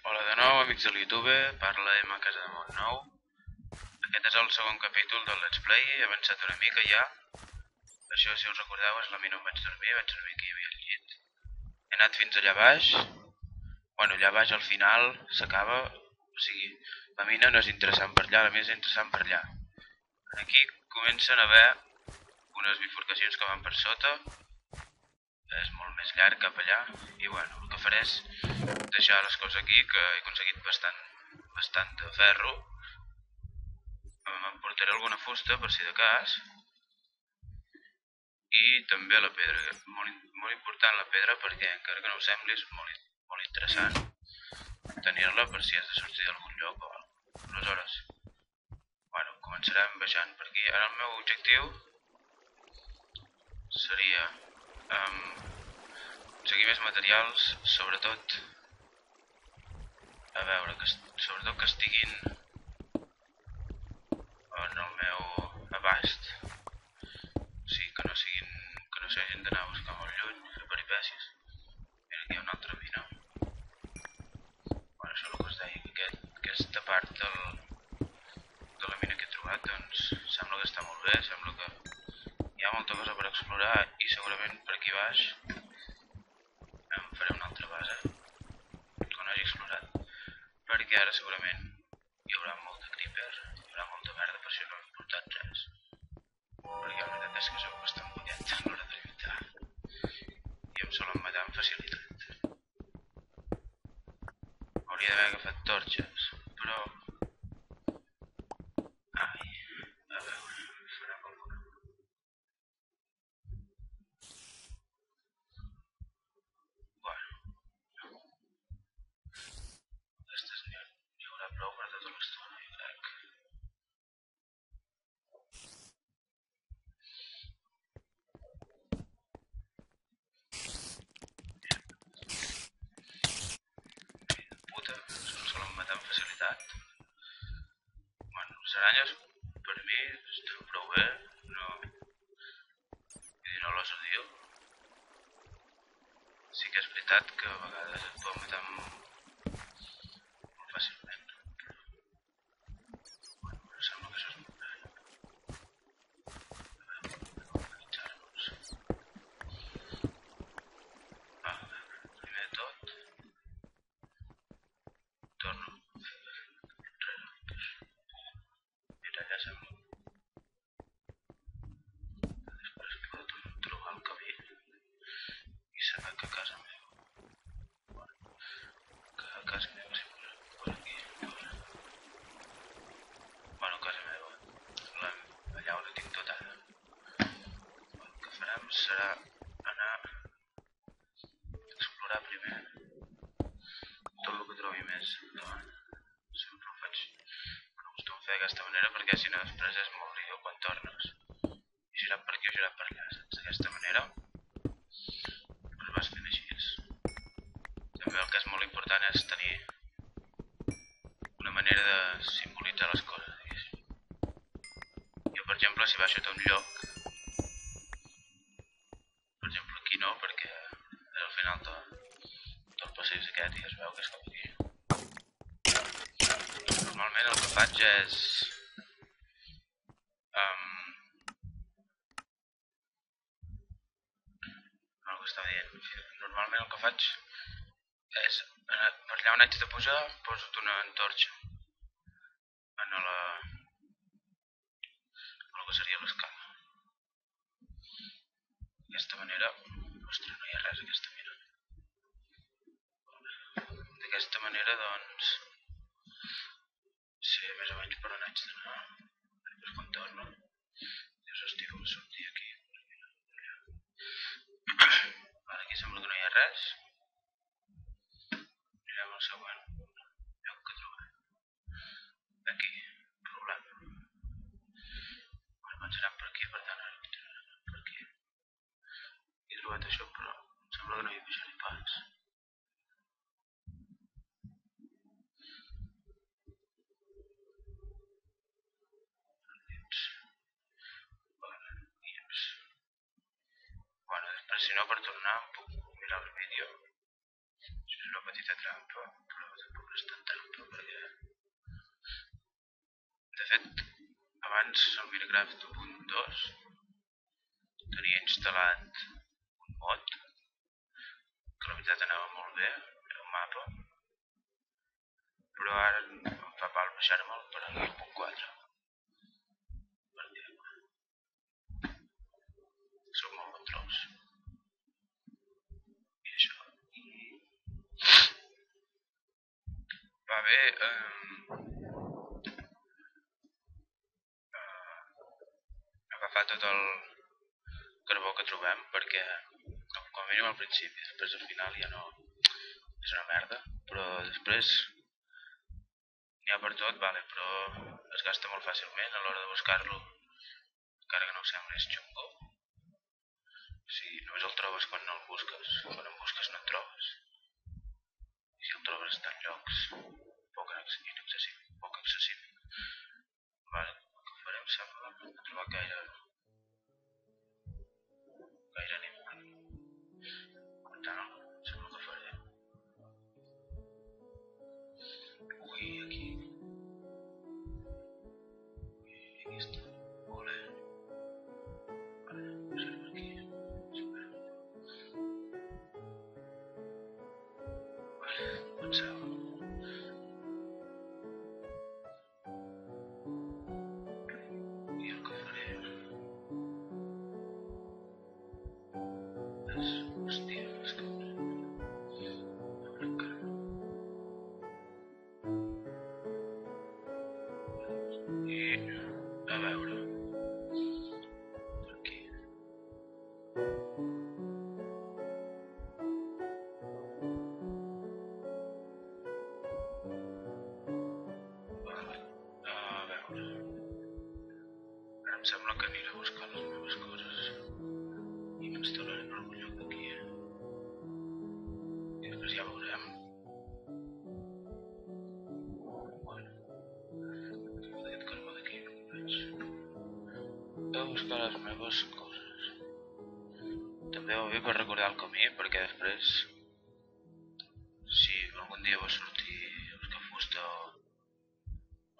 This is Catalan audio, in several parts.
Hola de nou, amics de l'Youtube, parla Emma Casa de Montnou. Aquest és el segon capítol del Let's Play, he avançat una mica ja. Això, si us recordeu, és la mina on vaig dormir aquí hi havia el llit. He anat fins allà baix. Bueno, allà baix al final s'acaba, o sigui, la mina no és interessant per allà, la mina és interessant per allà. Aquí comencen a haver unes bifurcacions que van per sota. És molt més llarg cap allà i bueno, el que faré és deixar les coses aquí, que he aconseguit bastant de ferro. M'emportaré alguna fusta per si de cas i també la pedra, molt important la pedra, perquè encara que no ho sembli és molt interessant tenir-la per si has de sortir d'algun lloc o alguna cosa. Aleshores, bueno, començarem baixant per aquí. Ara el meu objectiu seria aconseguir més materials, sobretot a veure, sobretot que estiguin en el meu abast. O sigui, que no s'hagin d'anar a buscar molt lluny, fer peripècies. Mira, aquí hi ha una altra mina. Bueno, això és el que us deia, que aquesta part de la mina que he trobat, doncs, sembla que està molt bé, sembla que hi ha molta cosa per explorar i segurament per aquí baix em faré una altra base quan hagi explorat, perquè ara segurament hi haurà molt de creeper, hi haurà molta merda, per això no m'he portat res, perquè la veritat és que soc bastant bullet a l'hora de lluitar i em solen matar amb facilitat. Hauria d'haver agafat torxes, però ai, a veure, farem alguna. Bueno, aquestes n'hi haurà prou per tota l'estona, jo crec. Puta, se'm solen matar amb facilitat. Bueno, les aranyes per mi estan prou bé, no les odio. Sí que és veritat que a vegades et pot matar molt fàcilment. Bueno, em sembla que això és molt bé. A veure, organitzar-nos. A veure, primer de tot, torno a fer rellotges. Mira, allà sembla. Després puc trobar el camí i saber que a casa meva. Bueno, que a casa meva sí, per aquí. Bueno, casa meva. Allà on ho tinc tot ara. El que farem serà anar a explorar primer tot el que trobi més endavant. Sempre ho faig, m'acostumo a fer d'aquesta manera perquè si no després és molt lío quan tornes. I girat per aquí o girat per allà, saps? D'aquesta manera doncs vas fent així. També el que és molt important és tenir una manera de simbolitzar les coses, diguéssim. Jo, per exemple, si baixo a un lloc, per exemple aquí no, perquè és al final del passeig aquest i es veu que és cap aquí. Normalment el que faig és el que estava dient, normalment el que faig és per allà on haig de posar, poso una antorxa en el que seria l'escala. D'aquesta manera, ostres, no hi ha res aquesta mina. D'aquesta manera, doncs, sé més o menys per on haig d'anar. Després quan torno, dius, hòstia, com sortir aquí, allà. Ara aquí sembla que no hi ha res. Mirem el següent lloc que trobem. Aquí, problema. Bueno, pensarem per aquí, per tant, ara per aquí. He trobat això, però em sembla que no hi baixaré pas. Bueno, després si no per tornar em puc mirar el vídeo. Això és una petita trampa, però tampoc bastant trampa perquè... De fet, abans el Minecraft 1.2 tenia instal·lat un mod que la veritat anava molt bé, era un mapa, però ara em fa pal baixar-me'l per a l'1.4 perquè soc molt controls i això. Va bé, agafar tot el carbó que trobem perquè com a mínim al principi, després al final ja no és una merda, però després n'hi ha per tot, vale, però es gasta molt fàcilment a l'hora de buscar-lo, encara que no ho sembli, és xungo. Si només el trobes quan no el busques, quan en busques no en trobes. I si el trobes està en llocs poc accessibles. Vale, el que farem sembla no trobar gaire ningú. Per tant, sembla que faré. Ui, aquí. Aquí està. Ole. Vale, posarem aquí. Vale, comencem. I el que faré és... Hòstia, és que... I... a veure... Per aquí... Vale, a veure... Ara em sembla que aniré a buscar les meves coses i m'instal·laré en algun lloc d'aquí. I després ja veurem. Bueno, aquest carbó d'aquí no ho veig. He de buscar les meves coses. També va bé per recordar el camí, perquè després, si algun dia va sortir a buscar fusta o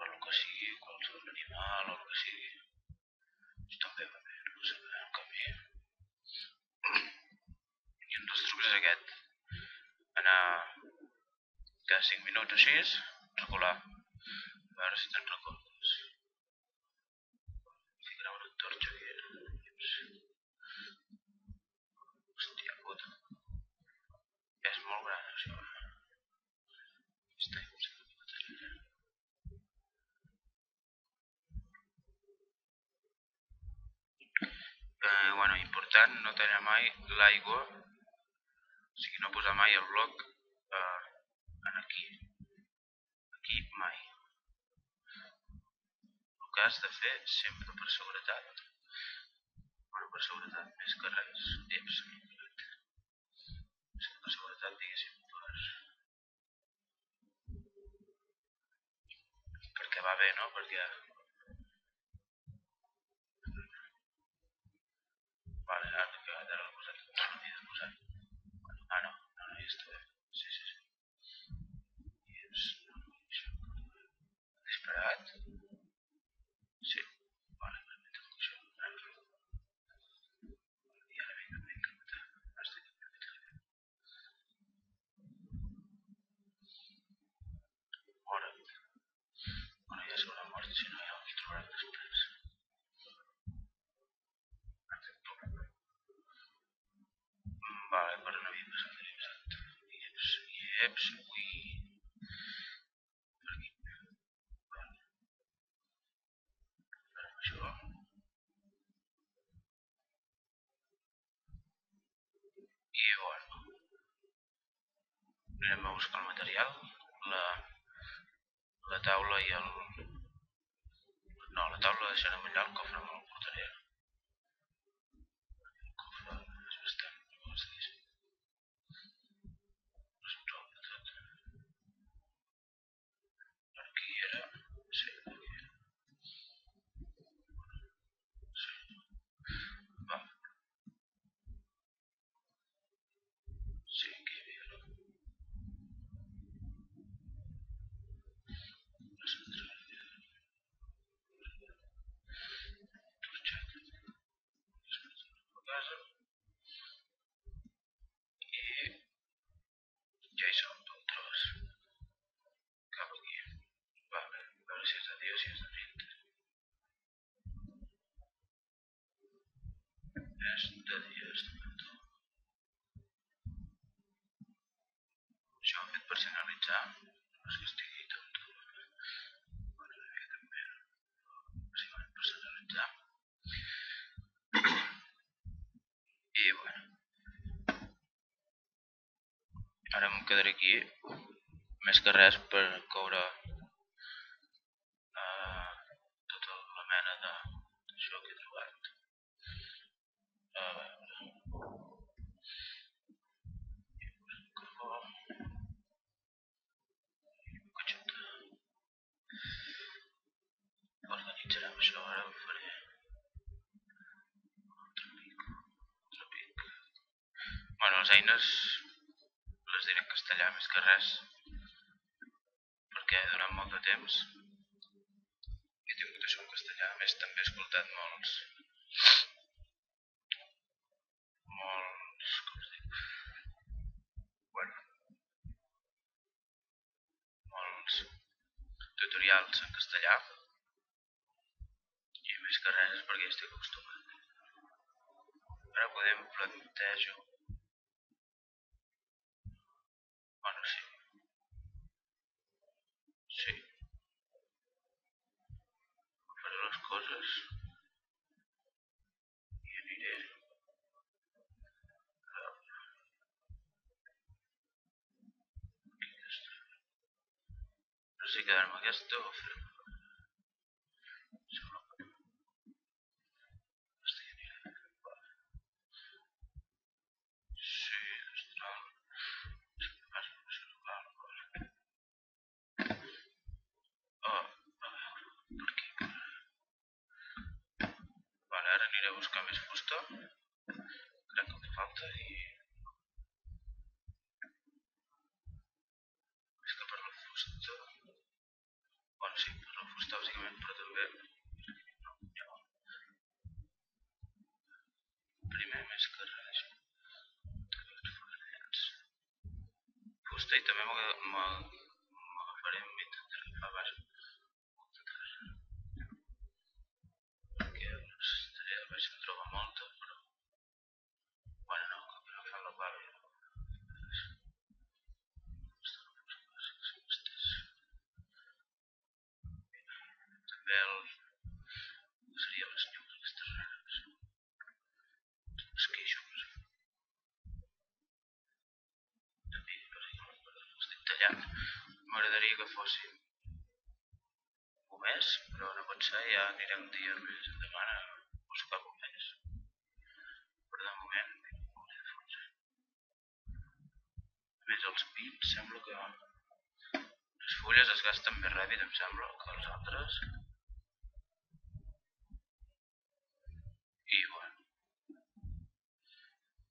el que sigui, qualsevol animal o el que sigui, doncs també va bé, no saber el camí. I un dels trucs és aquest, anar cada 5 minuts o així, recular, a veure si te'n recordes. Ficarem una antorxa aquí. Hòstia puta. És molt gran això. Bueno, important no tallar mai l'aigua, o sigui, no posar mai el bloc en aquí. Aquí mai. El que has de fer sempre per seguretat, bueno, per seguretat més que res, més que per seguretat diguéssim, perquè va bé, no? Perquè... Vale, ara que ara l'he posat, no l'havia de posar. Ah, no, ja està bé. Sí. I és... Disparat? Sí. Vale, permetem això. I ara vinga. Hasta aquí. Mora't. Bueno, ja s'haurà mort, si no ja el trobarem després. Vale, per on havia passat exacte. Ieps, ui. Per aquí. Vale. Farem això. I bueno. Anirem a buscar el material, la taula i el... No, la taula la deixarem allà, el cofre me el portaré. El cofre és bastant gros, no se'm troba tot. Per aquí era... Sí, per aquí era. Sí. Va. Sí, aquí hi havia. només de dies. Això ho he fet personalitzar. No és que estigui tonto. Bueno, evidentment. Bàsicament personalitzar. I bueno. Ara em quedaré aquí. Més que res per coure tota la mena d'això que he trobat. A veure. Carbó. Cotxeta. Organitzarem això, ara ho faré. Altre pic. Bueno, les eines les diré en castellà més que res, perquè durant molt de temps he tingut això en castellà. A més, també he escoltat molts, com es diu? Bueno, molts tutorials en castellà, i més que res és perquè estic acostumat. Ara podem plantejo. Bueno, sí. Sí. Faré les coses i aniré. No sé quedar-me aquesta o fer-ho. Sí, destral. Oh, a veure, per aquí. Vale, ara aniré a buscar més fusta. Crec que em fa falta i... És que per la fusta... Bueno, sí, per la fusta bàsicament, però també... Primer més que res. Fusta i també m'agafaré amb intentaré agafar baix. Perquè estaré de baix que troba molta, però... Bueno, no, que no fa la part. També seria les llums aquestes rares. Es queixo, estic tallant. M'agradaria que fossin bomers, però no pot ser, ja anirem un dia més endavant a buscar bomers. Però de moment, a més els pins sembla que les fulles es gasten més ràpid, em sembla, que els altres. I bueno,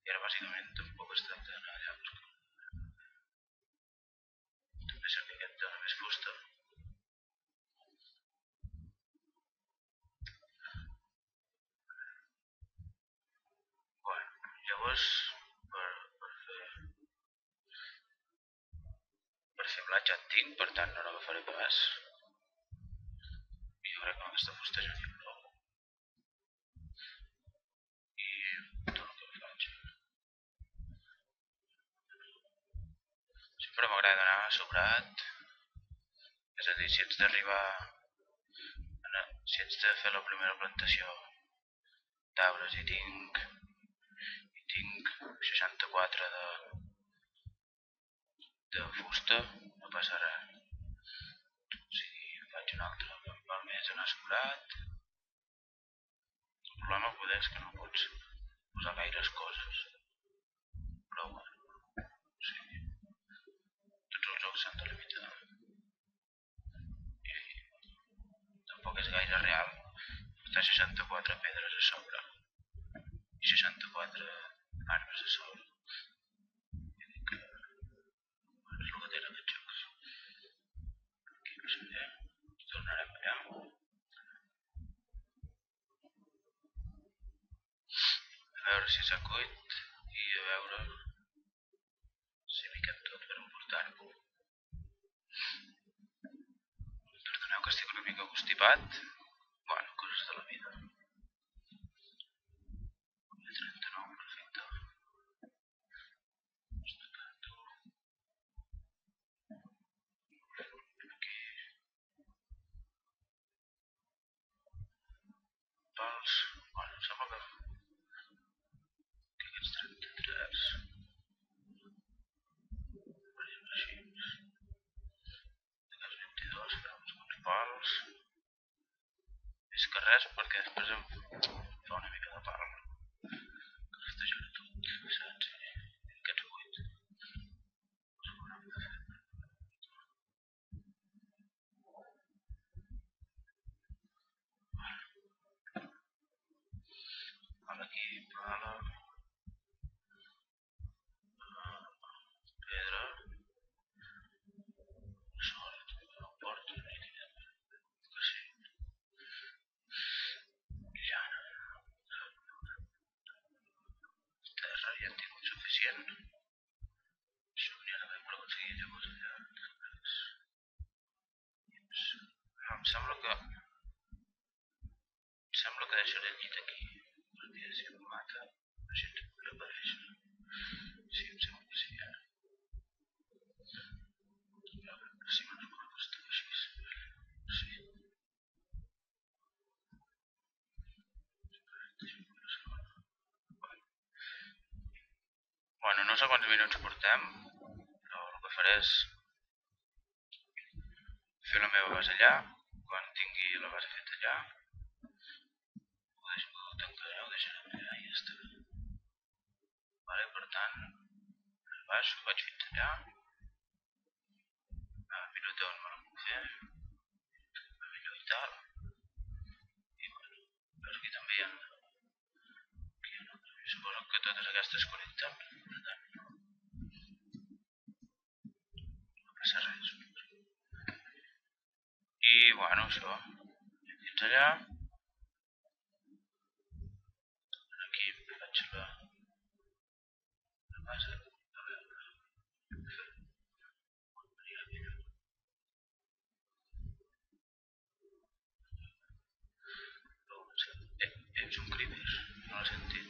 i ara bàsicament tampoc es tracta d'anar allà a buscar. També servir que et dona més fusta. Bueno, llavors per fer blat ja en tinc, per tant no n'agafaré pas. I jo crec que amb aquesta fusta ja n'hi ha prou. I tot el que faig. Sempre m'agrada anar sobrat. És a dir, si ets d'arribar... Si ets de fer la primera plantació d'arbres i tinc 64 de fusta, no passa res. Si faig un altre, em val més anar sobrat. El problema poder és que no pots posar gaires coses. Però bueno, sí. Tots els jocs s'han de limitar. I tampoc és gaire real portar 64 pedres a sobre i 64 arbres a sobre. Vull dir que és el que tenen aquests jocs. Aquí no sé bé, tornarem allà. A veure si s'ha cuit i a veure si piquem tot per emportar-ho. Perdoneu que estic una mica constipat. Bueno, coses de la vida. 30 pals. Bueno, em sembla que aquests 33 farem així. Aquests 22 farem uns quants pals. Més que res perquè després em fa una mica de pal. Que festejaré tot, saps? I aquests 8 els haurem de fer. Aquí, pala, pedra, sorra també no porto nítidament, que sí, llana, terra ja en tinc suficient. Això venia també per aconseguir llavors allà. Em sembla que deixaré el llit aquí, perquè si em mata, així ens podrà aparèixer. Sí, em sembla que sí, ara. Sí, me'n recordo que estava així. Sí. Bueno, no sé quants minuts portem, però el que faré és fer la meva base allà. Quan tingui la base feta allà, ho tancaré, ho deixaré allà i ja està. Vale, per tant, baixo, vaig fins allà. Minut on me la puc fer. Millor i tal. I bueno, per aquí també hi ha... Suposo que totes aquestes connecten, per tant, no passa res. I bueno, això, fins allà. Aquí faig la base, a veure, ets un creeper, no l'he sentit.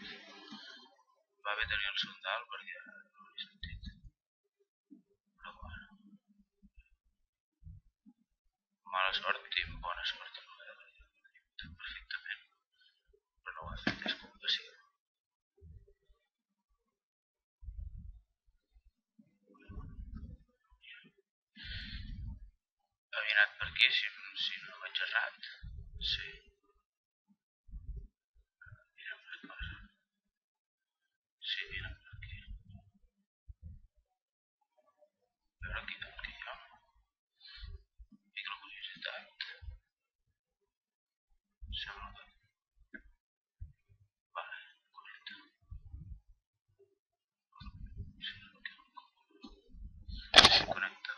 Va bé tenir el sondal perquè no l'he sentit. Però bueno, mala sort i bona sort a la vegada. Perfectament, però no ho he fet, és compasiu. Havia anat per aquí, si no vaig errat. Sí. Mira'm una cosa. Sí, mira'm per aquí. A veure aquí què hi ha. Tinc la curiositat. Sembla que... Vale, correcte. Sí, connecta.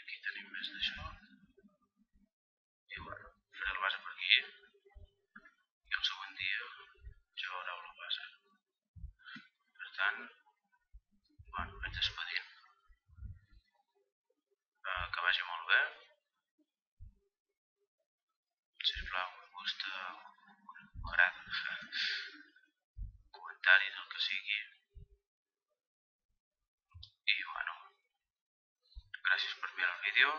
Aquí tenim més d'això. I bueno, faré la base per aquí. I el següent dia ja veureu la base. Per tant, bueno, vaig despedint. Que vagi molt bé. Sisplau, gusta, m'agrada. Comentaris, el que sigui. I bueno, gràcies per mirar el vídeo.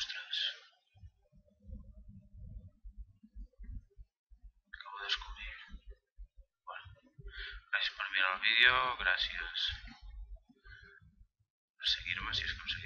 Ostres. Acabo de descobrir. Bueno, gràcies per mirar el vídeo, gràcies per seguir-me si és que em seguiu.